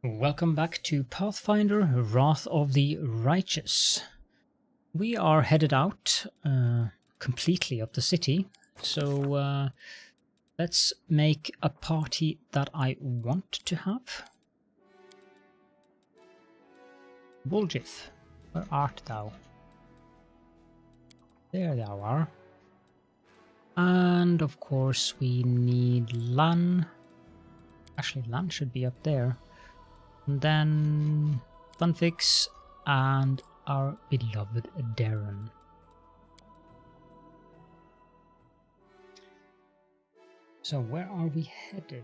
Welcome back to Pathfinder Wrath of the Righteous. We are headed out completely of the city, so let's make a party that I want to have. Woljif, where art thou? There thou are. And of course we need Lan. Actually, Lan should be up there. And then Funfix and our beloved Darren. So where are we headed?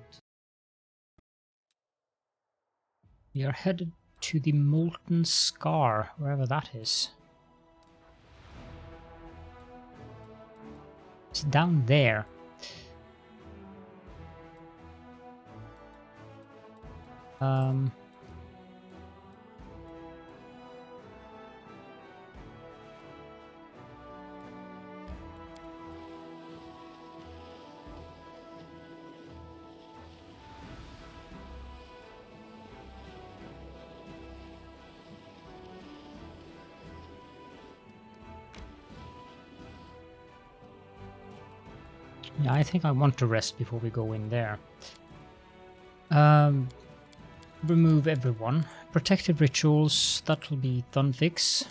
We are headed to the Molten Scar, wherever that is. It's down there. Yeah, I think I want to rest before we go in there. Remove everyone. Protective rituals, that will be Thunfix.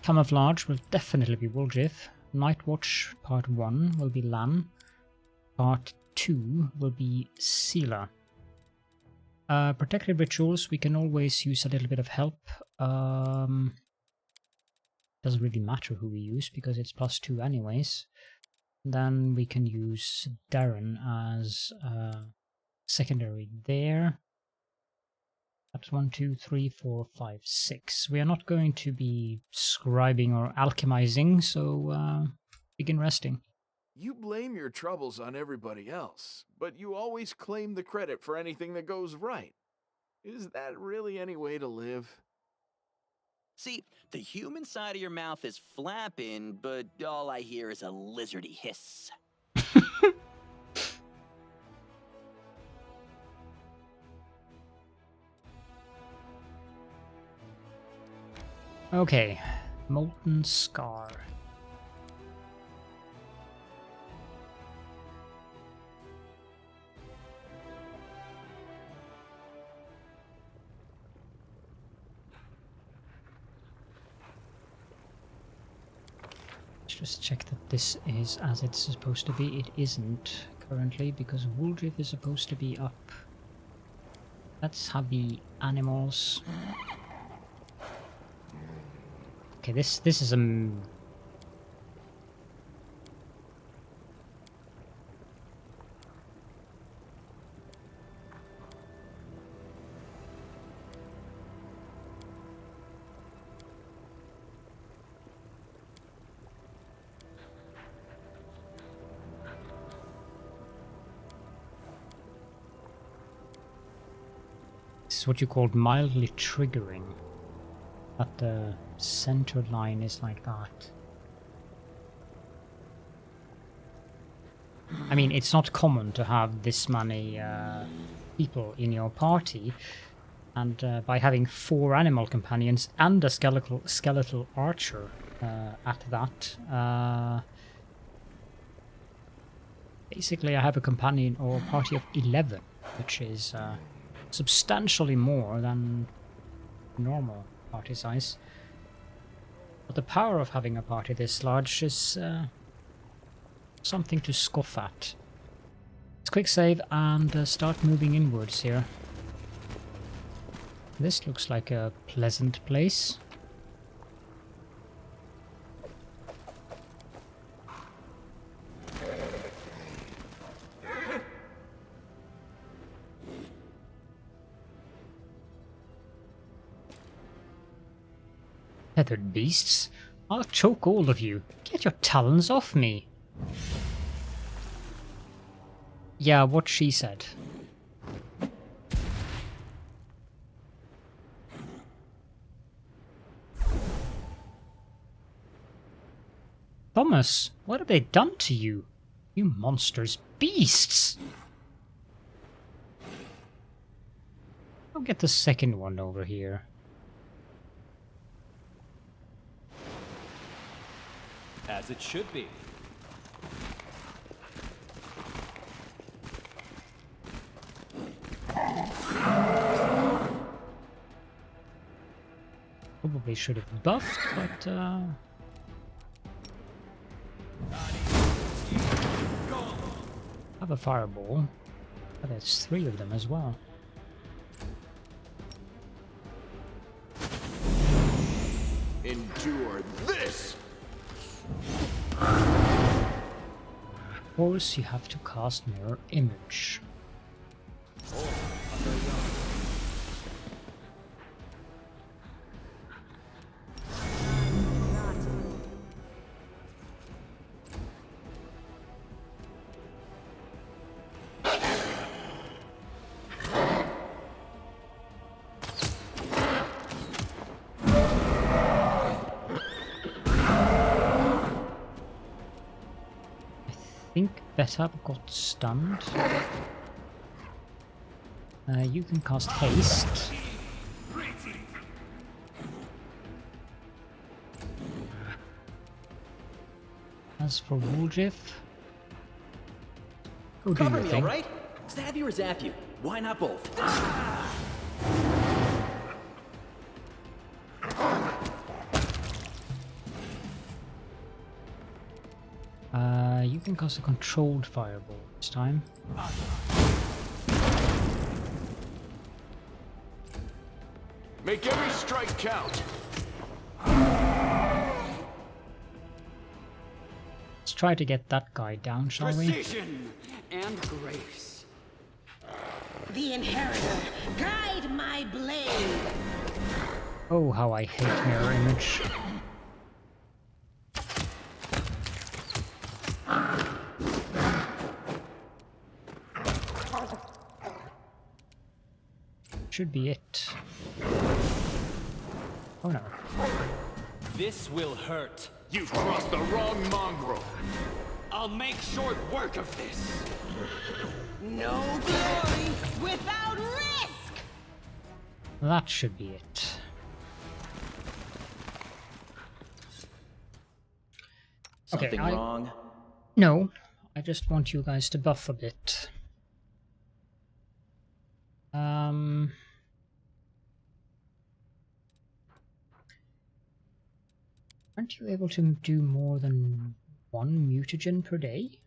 Camouflage will definitely be Woljif. Night Watch Part 1 will be Lan. Part 2 will be Sela. Protective rituals, we can always use a little bit of help. Doesn't really matter who we use because it's +2 anyways. Then we can use Darren as secondary there. That's 1, 2, 3, 4, 5, 6. We are not going to be scribing or alchemizing, so begin resting. You blame your troubles on everybody else, but you always claim the credit for anything that goes right. Is that really any way to live? See, the human side of your mouth is flapping, but all I hear is a lizardy hiss. Okay, Molten Scar. Just check that this is as it's supposed to be. It isn't currently because Woljif is supposed to be up. Let's have the animals. Okay, this is a this is what you call mildly triggering. But the center line is like that. I mean, it's not common to have this many people in your party, and by having 4 animal companions and a skeletal archer at that, basically I have a companion or party of 11, which is substantially more than normal party size. But the power of having a party this large is something to scoff at. Let's quick save and start moving inwards here. This looks like a pleasant place. Feathered beasts, I'll choke all of you. Get your talons off me. Yeah, what she said. Thomas, what have they done to you? You monstrous beasts! I'll get the second one over here. As it should be. Probably should have buffed, but have a fireball. Oh, there's 3 of them as well. Endure this! Of course, you have to cast Mirror Image. I think Betab got stunned. You can cast Haste. As for Woljif, go do Cover your me, thing. alright? Stab you or zap you? Why not both? You can cast a controlled fireball this time. Make every strike count! Let's try to get that guy down, shall we? Precision and grace. The Inheritor, guide my blade! Oh, how I hate Mirror Image. Should be it. Oh no. This will hurt. You crossed the wrong mongrel! I'll make short work of this. No glory without risk! That should be it. Something Okay, wrong? No, I just want you guys to buff a bit. Aren't you able to do more than 1 mutagen per day?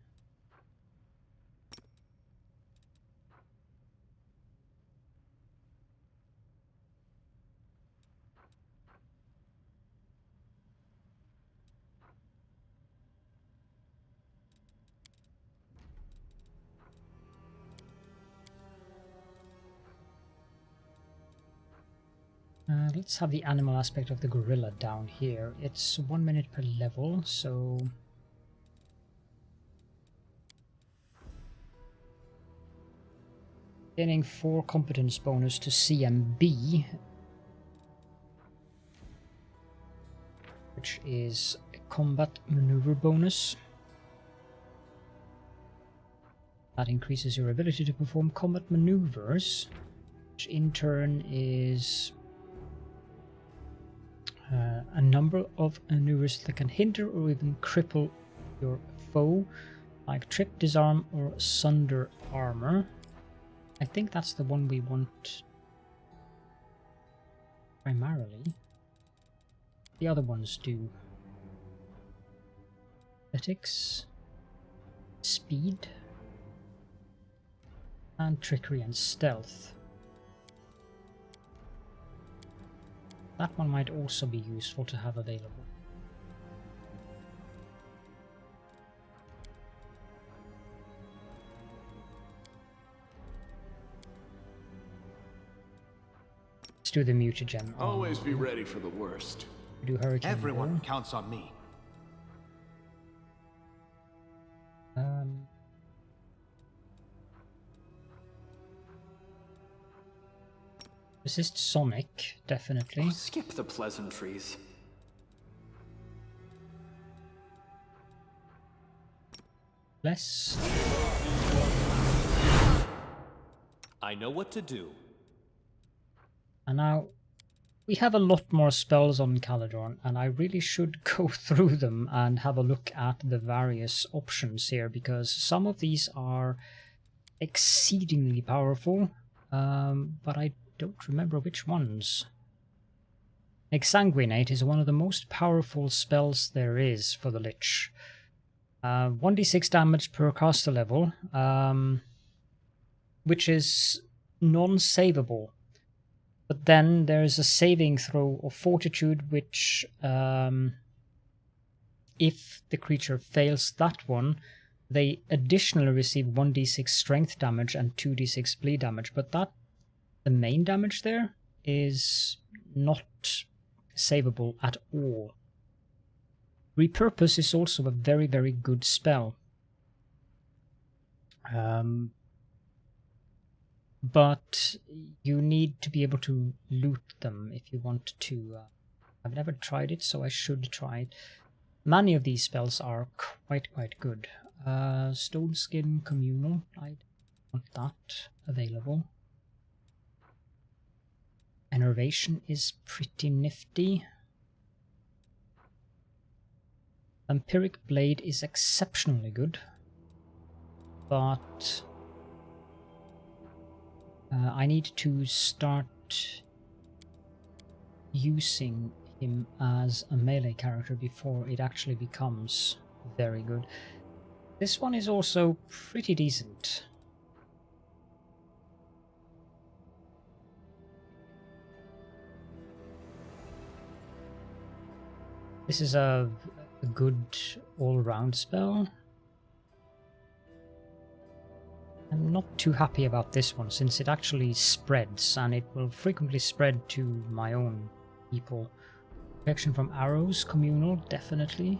Let's have the animal aspect of the gorilla down here. It's 1 minute per level, so... Gaining 4 competence bonus to CMB, which is a combat maneuver bonus. That increases your ability to perform combat maneuvers, which in turn is a number of maneuvers that can hinder or even cripple your foe, like trip, disarm, or sunder armor. I think that's the one we want primarily. The other ones do athletics, speed, and trickery and stealth. That one might also be useful to have available. Let's do the mutagen. Always be ready for the worst. Do Hurricane Everyone Roll. counts on me. Resist Sonic, definitely. Skip the pleasantries. Less. I know what to do. And now we have a lot more spells on Caledron, and I really should go through them and have a look at the various options here, because some of these are exceedingly powerful, but I don't remember which ones. Exsanguinate is one of the most powerful spells there is for the Lich. 1d6 damage per caster level, which is non-savable. But then there is a saving throw of Fortitude, which, if the creature fails that one, they additionally receive 1d6 strength damage and 2d6 bleed damage. But the main damage there is not savable at all. Repurpose is also a very, very good spell. But you need to be able to loot them if you want to. I've never tried it, so I should try it. Many of these spells are quite good. Stone Skin Communal, I want that available. Enervation is pretty nifty. Vampiric Blade is exceptionally good, but I need to start using him as a melee character before it actually becomes very good. This one is also pretty decent. This is a good all-round spell. I'm not too happy about this one, since it actually spreads, and it will frequently spread to my own people. Protection from arrows, communal, definitely.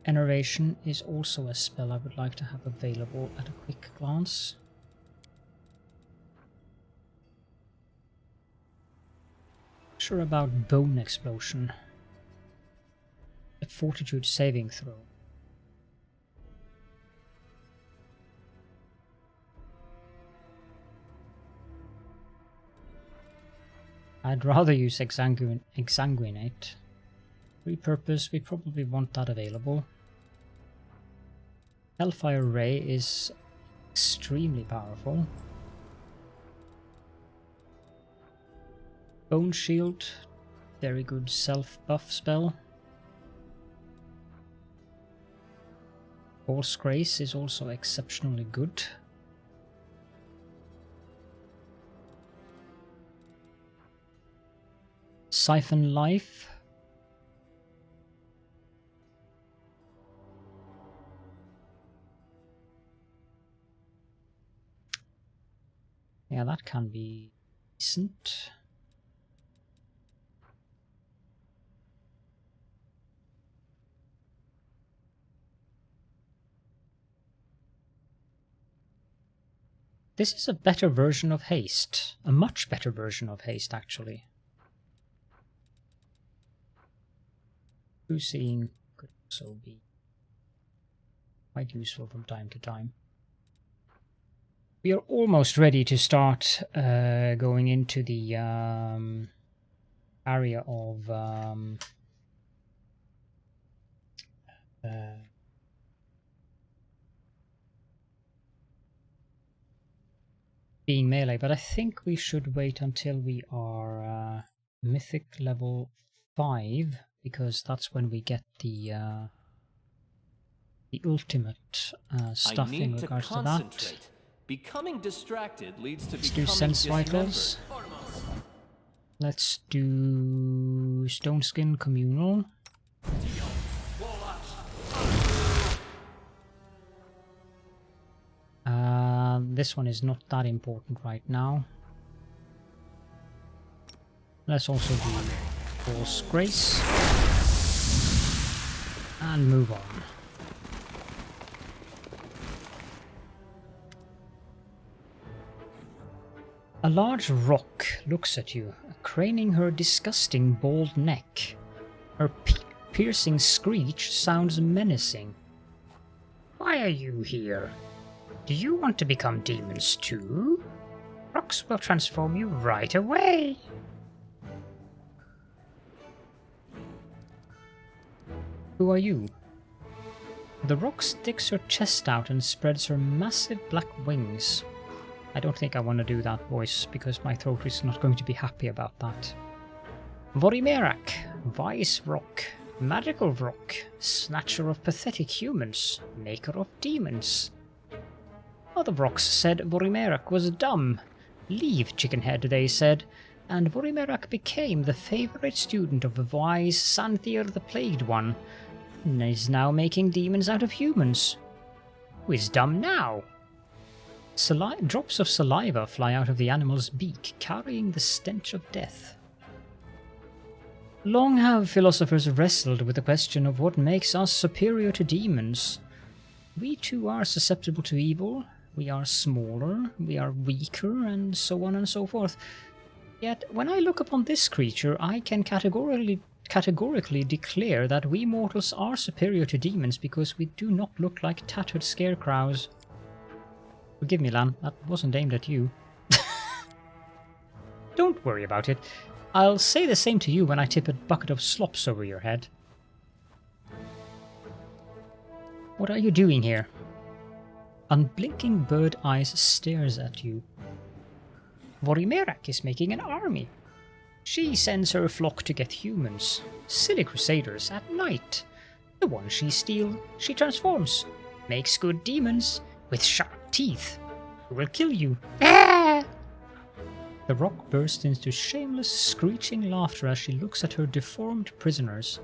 Enervation is also a spell I would like to have available at a quick glance. Sure about Bone Explosion. A Fortitude saving throw. I'd rather use Exsanguinate. Repurpose, we probably want that available. Hellfire Ray is extremely powerful. Bone Shield, very good self-buff spell. False Grace is also exceptionally good. Siphon Life. Yeah, that can be decent. This is a better version of Haste. A much better version of Haste, actually. Crusading could also be quite useful from time to time. We are almost ready to start going into the area of being melee, but I think we should wait until we are Mythic level 5, because that's when we get the ultimate stuff in regards to that. Becoming distracted leads to Let's do Sense Vitals. Let's do Stone Skin Communal. This one is not that important right now. Let's also do False Grace. And move on. A large rock looks at you, craning her disgusting bald neck. Her piercing screech sounds menacing. Why are you here? Do you want to become demons too? Rocks will transform you right away. Who are you? The rock sticks her chest out and spreads her massive black wings. I don't think I want to do that voice, because my throat is not going to be happy about that. Vorimerak, wise rock, magical rock, snatcher of pathetic humans, maker of demons. Other rocks said Vorimerak was dumb. Leave, chickenhead, they said, and Vorimerak became the favorite student of the wise Santhier the Plagued One, and is now making demons out of humans. Who is dumb now? Drops of saliva fly out of the animal's beak, carrying the stench of death. Long have philosophers wrestled with the question of what makes us superior to demons. We too are susceptible to evil, we are smaller, we are weaker, and so on and so forth. Yet, when I look upon this creature, I can categorically declare that we mortals are superior to demons because we do not look like tattered scarecrows. Forgive me, Lan, that wasn't aimed at you. Don't worry about it. I'll say the same to you when I tip a bucket of slops over your head. What are you doing here? Unblinking bird eyes stares at you. Vorimerak is making an army. She sends her flock to get humans, silly crusaders, at night. The ones she steals, she transforms, makes good demons with sharp teeth who will kill you. Ah! The rock bursts into shameless, screeching laughter as she looks at her deformed prisoners.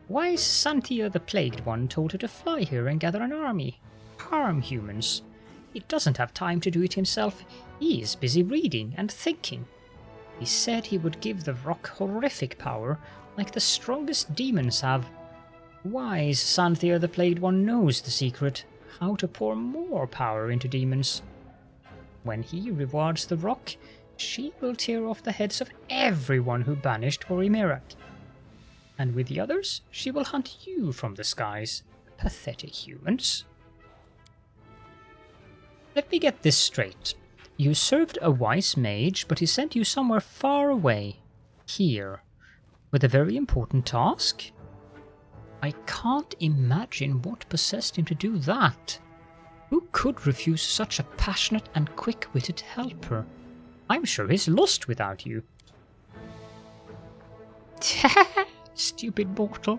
Wise Santia the Plagued One told her to fly here and gather an army. Harm humans. He doesn't have time to do it himself. He is busy reading and thinking. He said he would give the rock horrific power, like the strongest demons have. Wise Santhia the Plagued One knows the secret, how to pour more power into demons. When he rewards the rock, she will tear off the heads of everyone who banished Vorimerak. And with the others, she will hunt you from the skies, pathetic humans. Let me get this straight. You served a wise mage, but he sent you somewhere far away. Here. With a very important task? I can't imagine what possessed him to do that. Who could refuse such a passionate and quick-witted helper? I'm sure he's lost without you. Stupid mortal.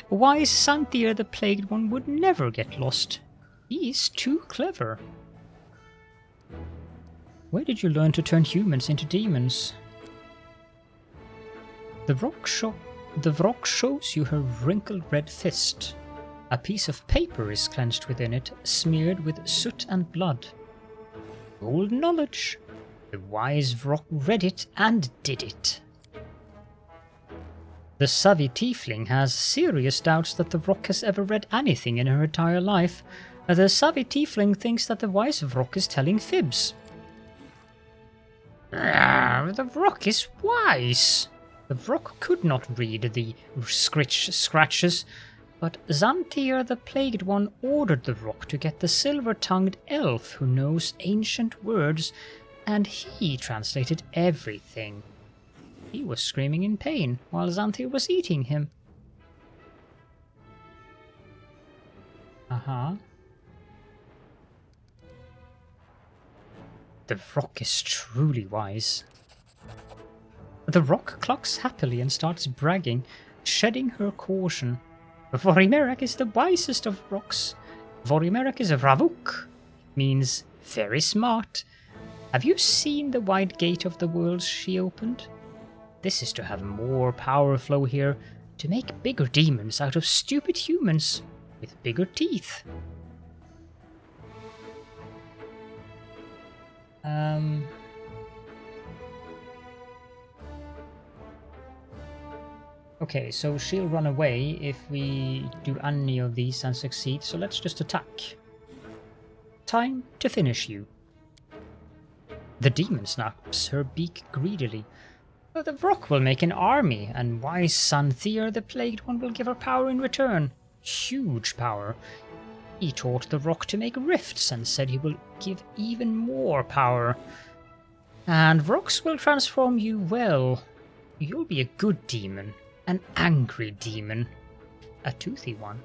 Wise Santhir the Plagued One would never get lost. He's too clever. Where did you learn to turn humans into demons? The rock shows you her wrinkled red fist. A piece of paper is clenched within it, smeared with soot and blood. Old knowledge. The wise rock read it and did it. The savvy tiefling has serious doubts that the rock has ever read anything in her entire life. The savvy tiefling thinks that the wise rock is telling fibs. The rock is wise. The rock could not read the scratches, but Xantir the Plagued One ordered the rock to get the silver-tongued elf who knows ancient words, and he translated everything. He was screaming in pain while Xantir was eating him. The rock is truly wise. The rock clucks happily and starts bragging, shedding her caution. Vorimerak is the wisest of rocks. Vorimerak is a Ravuk, means very smart. Have you seen the wide gate of the worlds she opened? This is to have more power flow here, to make bigger demons out of stupid humans with bigger teeth. Okay, so she'll run away if we do any of these and succeed, so let's just attack. Time to finish you. The demon snaps her beak greedily. The rock will make an army, and wise Santhir the Plagued One will give her power in return. Huge power. He taught the rock to make rifts and said he will give even more power. And rocks will transform you well. You'll be a good demon. An angry demon. A toothy one.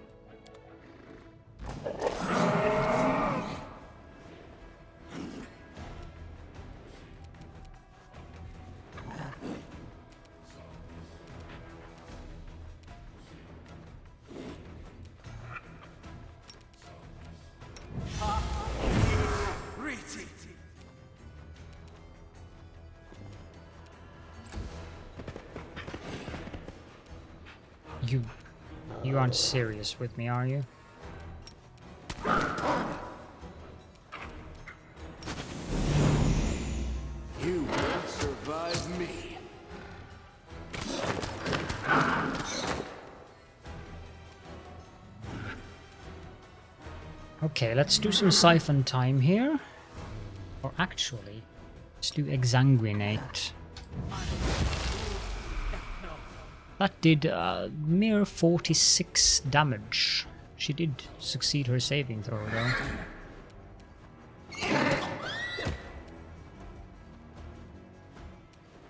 You aren't serious with me, are you? You won't survive me. Okay, let's do some siphon time here. Or actually, let's do exsanguinate. That did mere 46 damage. She did succeed her saving throw though.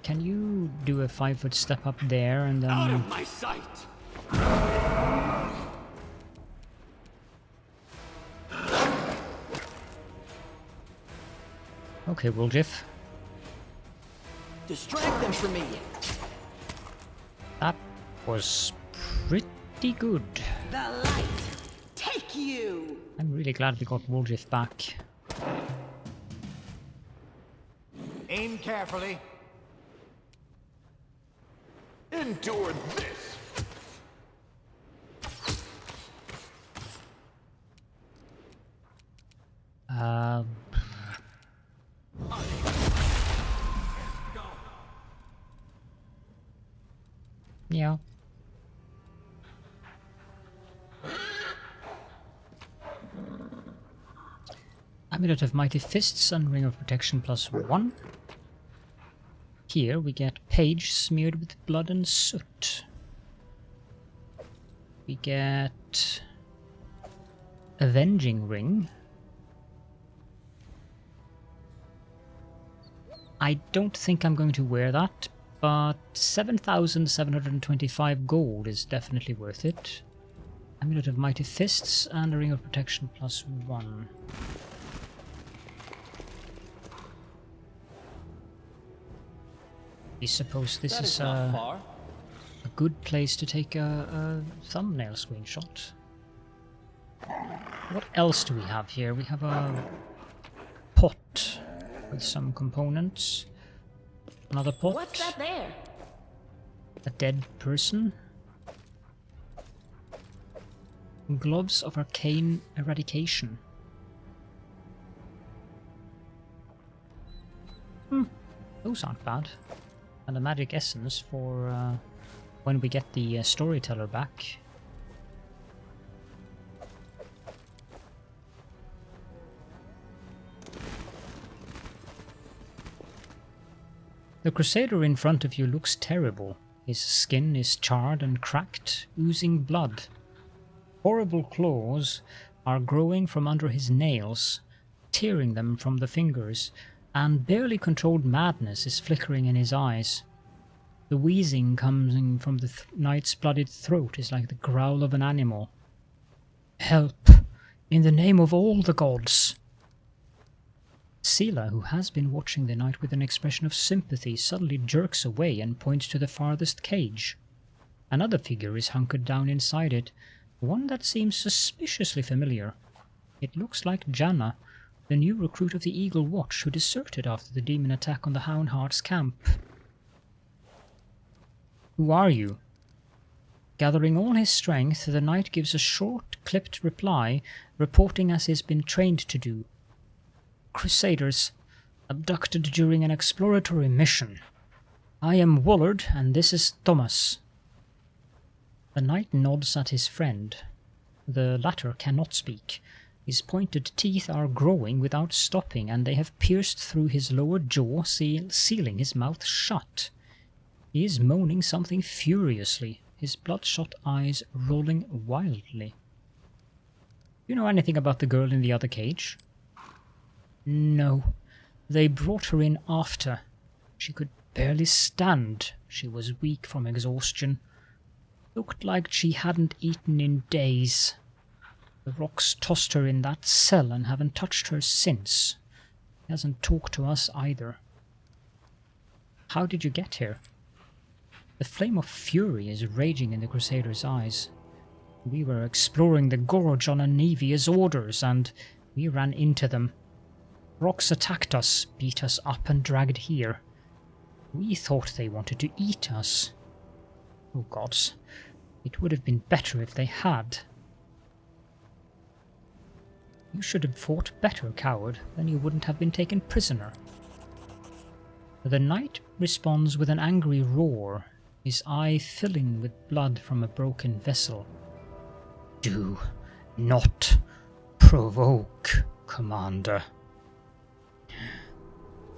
Can you do a 5-foot step up there and then... Out of my sight! Okay, Woljif. Distract them from me. That was pretty good. The light, take you! I'm really glad we got Woljif back. Aim carefully. Endure this. Yeah. Amulet of Mighty Fists and Ring of Protection +1. Here we get Page smeared with blood and soot. We get Avenging Ring. I don't think I'm going to wear that, but 7,725 gold is definitely worth it. Amulet of Mighty Fists and a Ring of Protection +1. I suppose this is a good place to take a thumbnail screenshot. What else do we have here? We have a pot with some components. Another pot. What's that there? A dead person. Gloves of Arcane Eradication. Those aren't bad. And a magic essence for when we get the storyteller back. The crusader in front of you looks terrible. His skin is charred and cracked, oozing blood. Horrible claws are growing from under his nails, tearing them from the fingers, and barely controlled madness is flickering in his eyes. The wheezing coming from the knight's blooded throat is like the growl of an animal. Help! In the name of all the gods! Sela, who has been watching the knight with an expression of sympathy, suddenly jerks away and points to the farthest cage. Another figure is hunkered down inside it, one that seems suspiciously familiar. It looks like Janna, the new recruit of the Eagle Watch who deserted after the demon attack on the Houndheart's camp. Who are you? Gathering all his strength, the knight gives a short, clipped reply, reporting as he's been trained to do. Crusaders, abducted during an exploratory mission. I am Wollard, and this is Thomas. The knight nods at his friend. The latter cannot speak. His pointed teeth are growing without stopping, and they have pierced through his lower jaw, sealing his mouth shut. He is moaning something furiously, his bloodshot eyes rolling wildly. You know anything about the girl in the other cage? No. They brought her in after. She could barely stand. She was weak from exhaustion. Looked like she hadn't eaten in days. The rocks tossed her in that cell and haven't touched her since. He hasn't talked to us either. How did you get here? The flame of fury is raging in the Crusaders' eyes. We were exploring the gorge on Anivia's orders, and we ran into them. Rocks attacked us, beat us up and dragged here. We thought they wanted to eat us. Oh gods, it would have been better if they had. You should have fought better, coward, then you wouldn't have been taken prisoner. The knight responds with an angry roar, his eye filling with blood from a broken vessel. Do not provoke, Commander.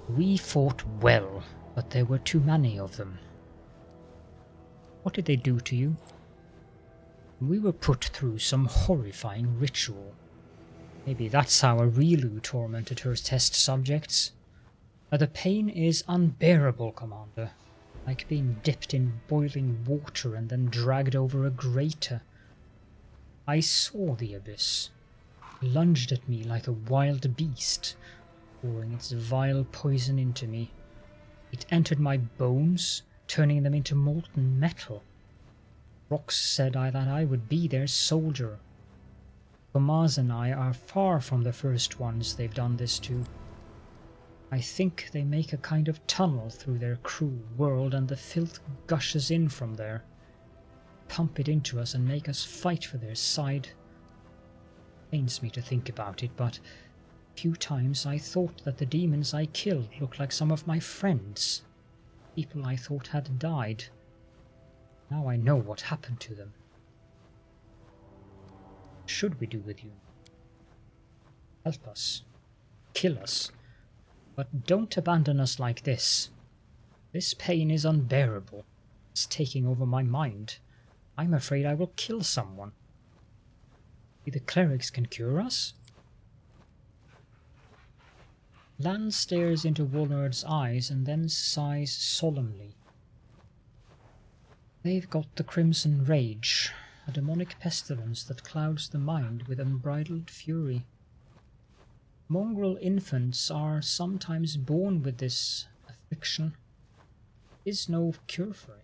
We fought well, but there were too many of them. What did they do to you? We were put through some horrifying ritual. Maybe that's how Arilu tormented her test subjects. But the pain is unbearable, Commander. Like being dipped in boiling water and then dragged over a grater. I saw the abyss. It lunged at me like a wild beast, pouring its vile poison into me. It entered my bones, turning them into molten metal. Rocks said that I would be their soldier. Tomaz and I are far from the first ones they've done this to. I think they make a kind of tunnel through their cruel world, and the filth gushes in from there. Pump it into us and make us fight for their side. Pains me to think about it, but a few times I thought that the demons I killed looked like some of my friends. People I thought had died. Now I know what happened to them. What should we do with you? Help us. Kill us. But don't abandon us like this. This pain is unbearable. It's taking over my mind. I'm afraid I will kill someone. Maybe the clerics can cure us? Lan stares into Wolnard's eyes and then sighs solemnly. They've got the Crimson Rage, a demonic pestilence that clouds the mind with unbridled fury. Mongrel infants are sometimes born with this affliction. There is no cure for it.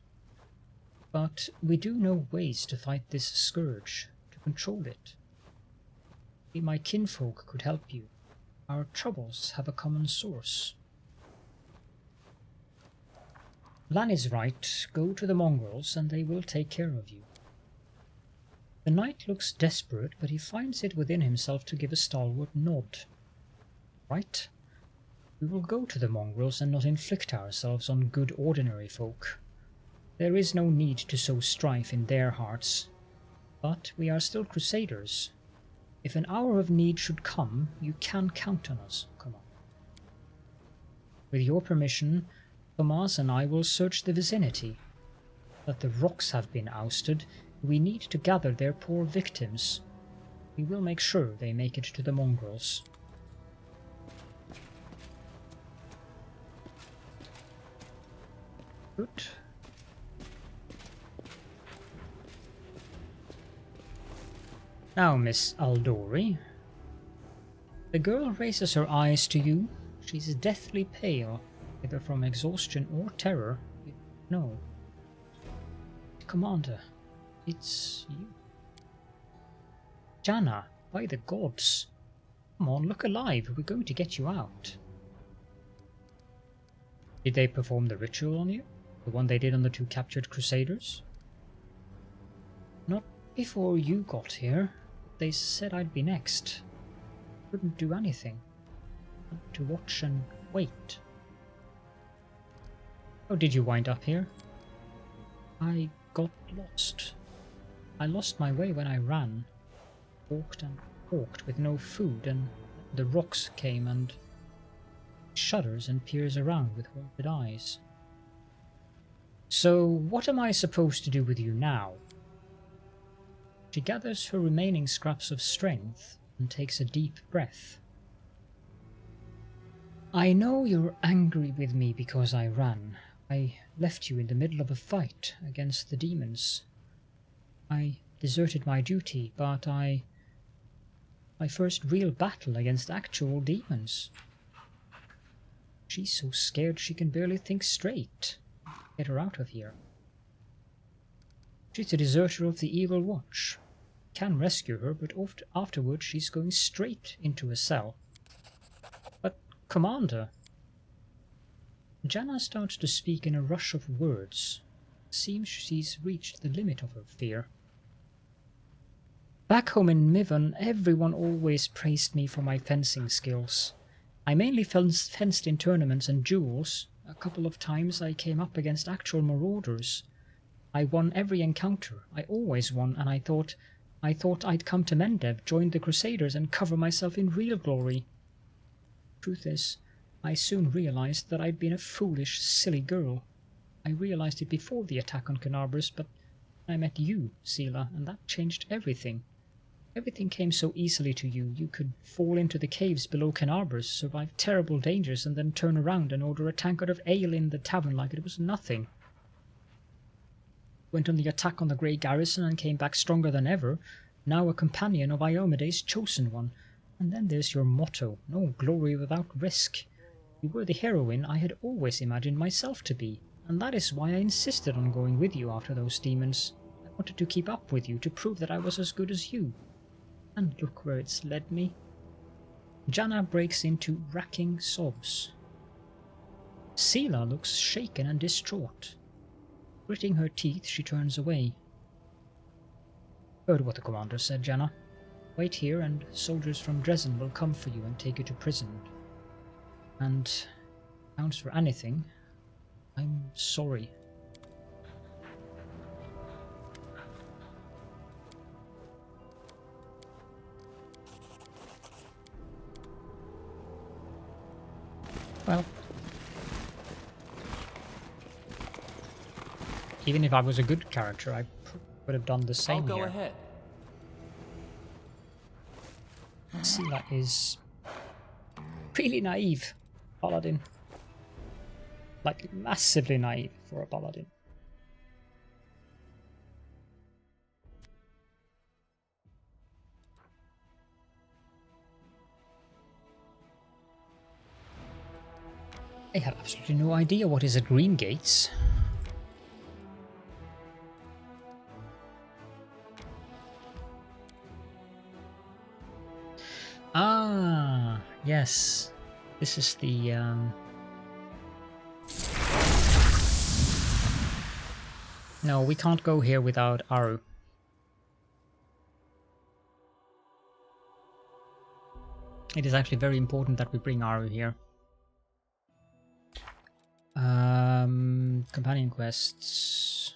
But we do know ways to fight this scourge, to control it. Maybe my kinfolk could help you. Our troubles have a common source. Lan is right. Go to the mongrels and they will take care of you. The knight looks desperate, but he finds it within himself to give a stalwart nod. Right? We will go to the mongrels and not inflict ourselves on good ordinary folk. There is no need to sow strife in their hearts. But we are still crusaders. If an hour of need should come, you can count on us. Come on. With your permission, Tomaz and I will search the vicinity. That the rocks have been ousted, we need to gather their poor victims. We will make sure they make it to the mongrels. Good. Now, Miss Aldori. The girl raises her eyes to you. She's deathly pale, either from exhaustion or terror. You know. Commander, it's you. Janna, by the gods. Come on, look alive. We're going to get you out. Did they perform the ritual on you? The one they did on the 2 captured crusaders? Not before you got here. They said I'd be next. Couldn't do anything. To watch and wait. How did you wind up here? I got lost. I lost my way when I ran. Walked and walked with no food, and the rocks came and shudders and peers around with haunted eyes. So what am I supposed to do with you now? She gathers her remaining scraps of strength, and takes a deep breath. I know you're angry with me because I ran. I left you in the middle of a fight against the demons. I deserted my duty, but my first real battle against actual demons. She's so scared she can barely think straight. Get her out of here. She's a deserter of the Evil Watch. Can rescue her, but afterwards she's going straight into a cell. But, Commander... Janna starts to speak in a rush of words. Seems she's reached the limit of her fear. Back home in Mivon, everyone always praised me for my fencing skills. I mainly fenced in tournaments and duels. A couple of times I came up against actual marauders. I won every encounter. I always won, and I thought I'd come to Mendev, join the Crusaders, and cover myself in real glory. Truth is, I soon realized that I'd been a foolish, silly girl. I realized it before the attack on Canarbus, but I met you, Sela, and that changed everything. Everything came so easily to you. You could fall into the caves below Canarbus, survive terrible dangers, and then turn around and order a tankard of ale in the tavern like it was nothing. Went on the attack on the Grey Garrison and came back stronger than ever, now a companion of Iomede's Chosen One. And then there's your motto, no glory without risk. You were the heroine I had always imagined myself to be, and that is why I insisted on going with you after those demons. I wanted to keep up with you, to prove that I was as good as you. And look where it's led me. Janna breaks into racking sobs. Sela looks shaken and distraught. Gritting her teeth, she turns away. Heard what the commander said, Janna. Wait here and soldiers from Dresden will come for you and take you to prison. And counts for anything, I'm sorry. Well, even if I was a good character, I would have done the same I'll go here. ahead. Sela is really naive. Paladin. Like, massively naive for a paladin. I have absolutely no idea what is at Green Gates. Ah, yes. This is the No, we can't go here without Aru. It is actually very important that we bring Aru here. Companion quests.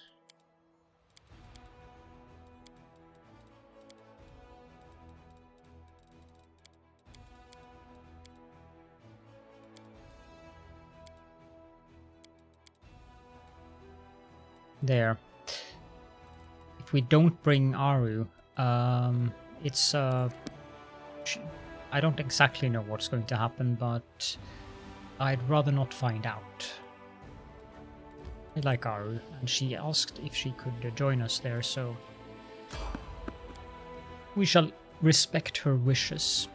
There. If we don't bring Aru, it's I don't exactly know what's going to happen, but I'd rather not find out. I like Aru, and she asked if she could join us there, so we shall respect her wishes.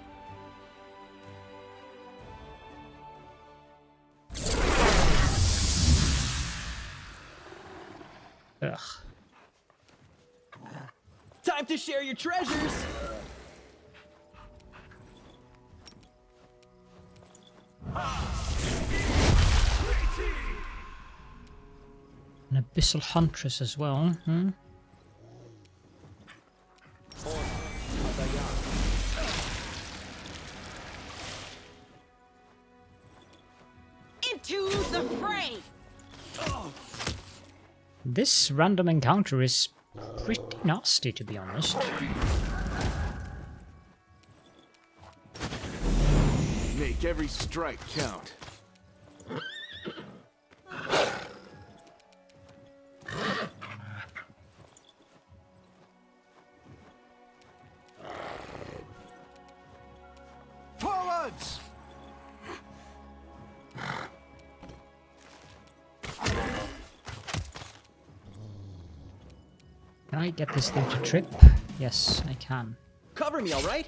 Ugh. Time to share your treasures! An Abyssal Huntress as well, hmm? Into the fray! This random encounter is pretty nasty, to be honest. Make every strike count. odds! Can I get this thing to trip? Yes, I can. Cover me, all right?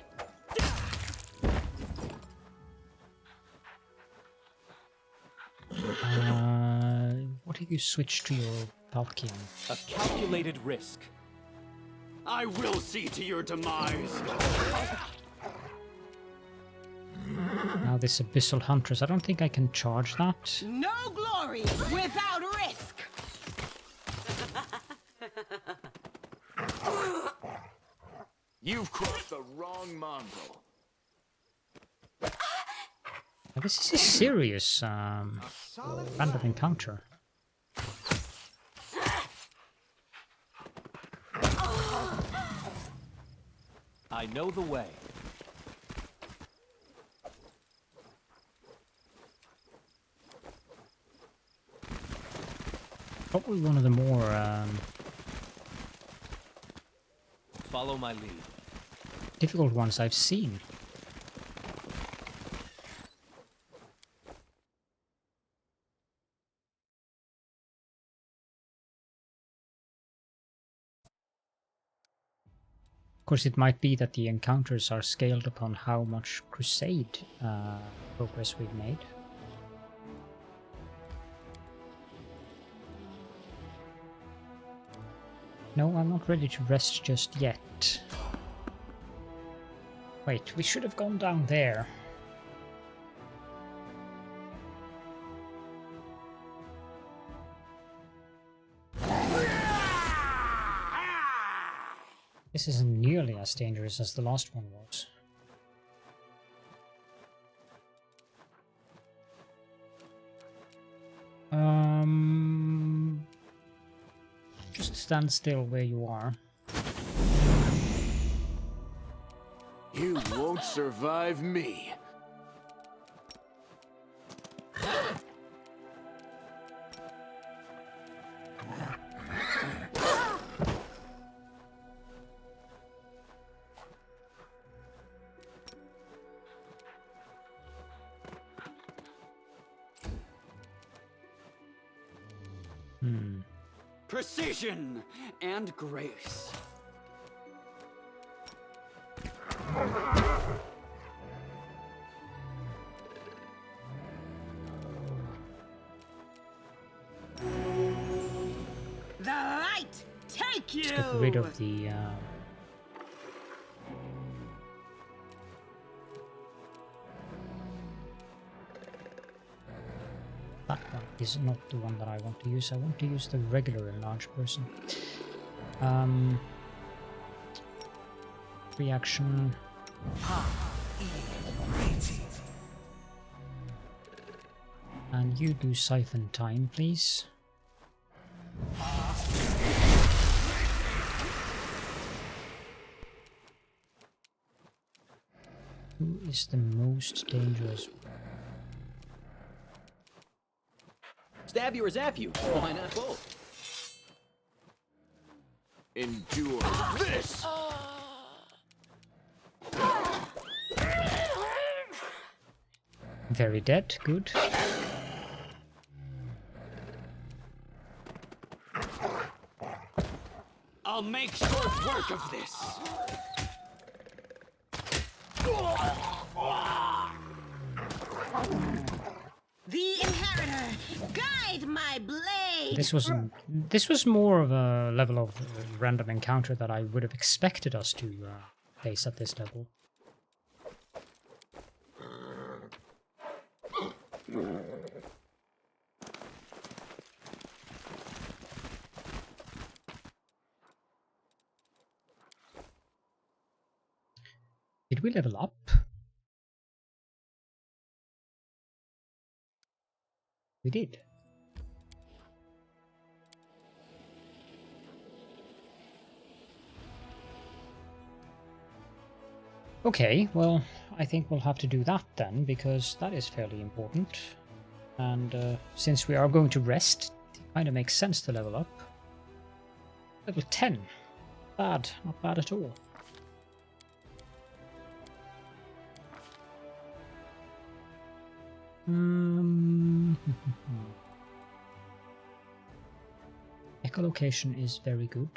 What if you switch to your Palkian? A calculated risk. I will see to your demise. Now this Abyssal Huntress, I don't think I can charge that. No glory without risk. You've crossed the wrong mongrel. Now, this is a serious random encounter. I know the way. Probably one of the more Follow my lead. difficult ones I've seen. Of course, it might be that the encounters are scaled upon how much crusade progress we've made. No, I'm not ready to rest just yet. Wait, we should have gone down there. This isn't nearly as dangerous as the last one was. Just stand still where you are. You won't survive me. Precision and grace. The light take you. Just get rid of the that one is not the one that I want to use. I want to use the regular enlarged person. Reaction. And you do siphon time, please. Who is the most dangerous? Stab you or zap you? Why not both? Endure this! Very dead, good. I'll make short work of this. The inheritor, guide my blade. This was more of a level of random encounter that I would have expected us to face at this level. Did we level up? We did. Okay, well, I think we'll have to do that then, because that is fairly important. And since we are going to rest, it kind of makes sense to level up. Level 10. Bad, not bad at all. Echolocation is very good.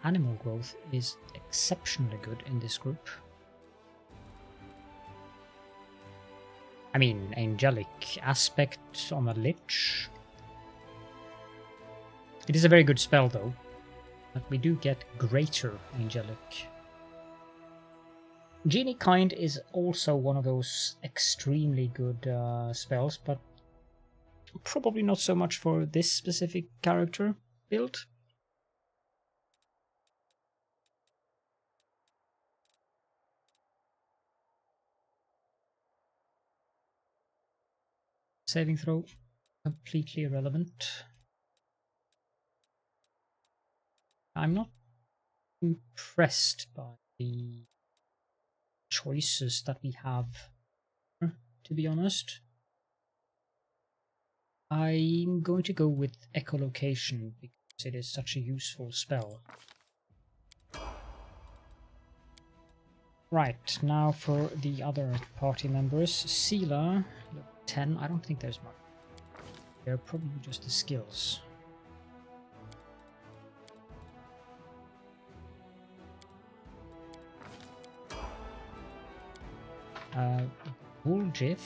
Animal growth is exceptionally good in this group. I mean, angelic aspect on a lich. It is a very good spell though, but we do get greater angelic. Genie Kind is also one of those extremely good spells, but probably not so much for this specific character build. Saving throw, completely irrelevant. I'm not impressed by the choices that we have, to be honest. I'm going to go with echolocation because it is such a useful spell. Right, now for the other party members. Sela, level 10, I don't think there's much. They're probably just the skills. Woljif.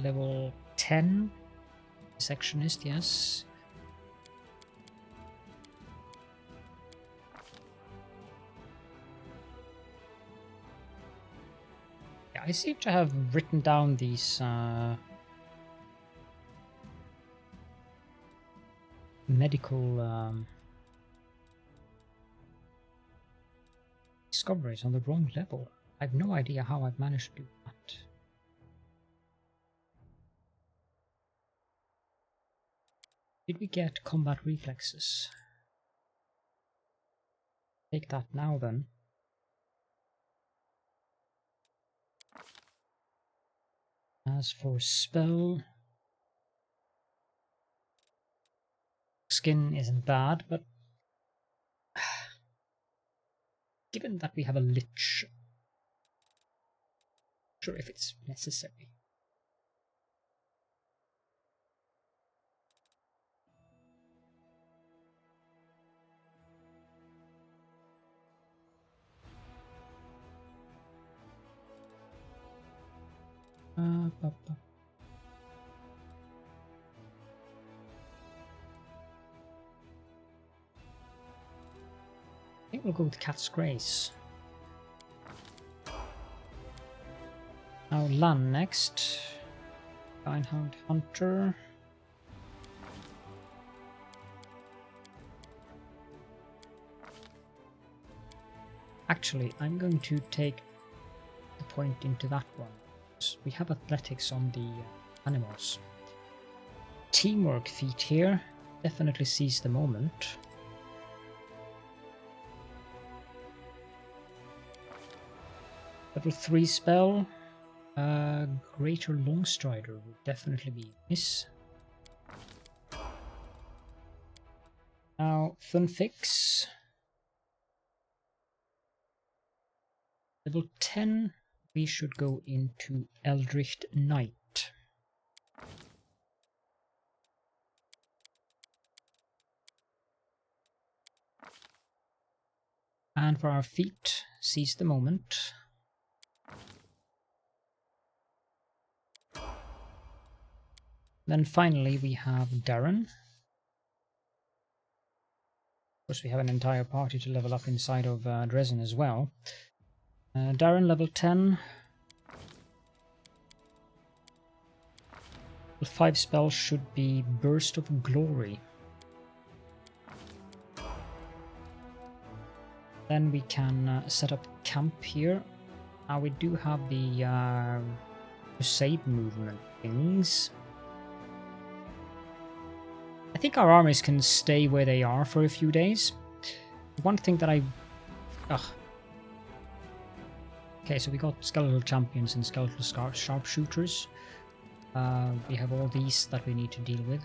Level 10. Sectionist, yes. Yeah, I seem to have written down these medical discoveries on the wrong level. I have no idea how I've managed to do that. Did we get combat reflexes? Take that now then. As for spell, skin isn't bad, but given that we have a lich, I'm not sure if it's necessary. I think we'll go with Cat's Grace. Now Lan next. Vinehound Hunter. Actually, I'm going to take the point into that one. We have athletics on the animals. Teamwork feat here. Definitely seize the moment. Level 3 spell. Greater Longstrider would definitely be nice. Now, Funfix. Level 10. We should go into Eldritch Knight. And for our feet, seize the moment. Then finally we have Darren. Of course we have an entire party to level up inside of Dresden as well. Darren level 10. Level 5 spell should be Burst of Glory. Then we can set up camp here. Now we do have the crusade movement things. I think our armies can stay where they are for a few days. One thing that Okay, so we got skeletal champions and skeletal sharpshooters. We have all these that we need to deal with.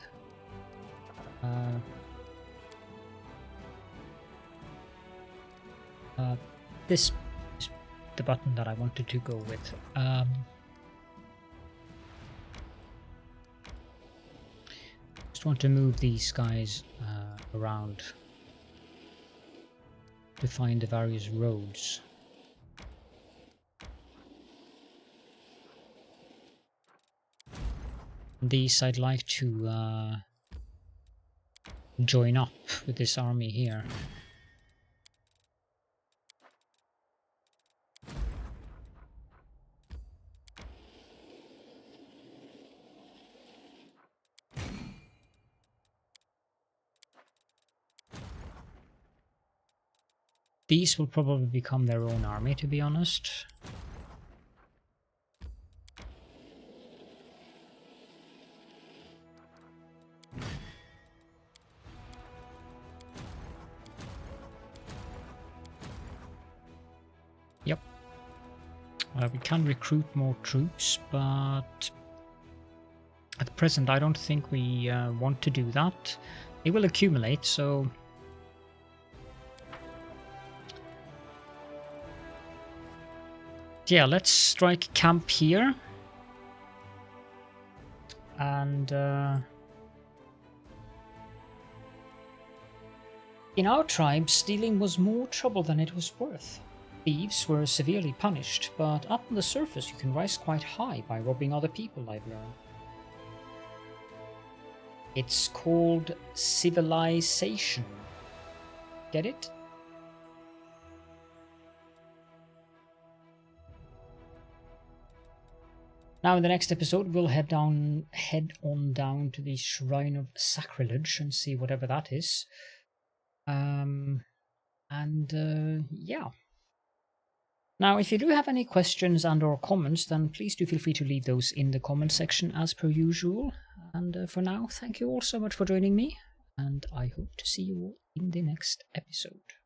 This is the button that I wanted to go with. Just want to move these guys around to find the various roads. These I'd like to join up with this army here. These will probably become their own army, to be honest. Yep. We can recruit more troops, but at present I don't think we want to do that. It will accumulate, so... yeah, let's strike camp here. And in our tribe, stealing was more trouble than it was worth. Thieves were severely punished, but up on the surface you can rise quite high by robbing other people, I've learned. It's called civilization. Get it? Now in the next episode we'll head on down to the Shrine of Sacrilege and see whatever that is. Yeah. Now if you do have any questions and or comments, then please do feel free to leave those in the comment section as per usual. And for now, thank you all so much for joining me, and I hope to see you all in the next episode.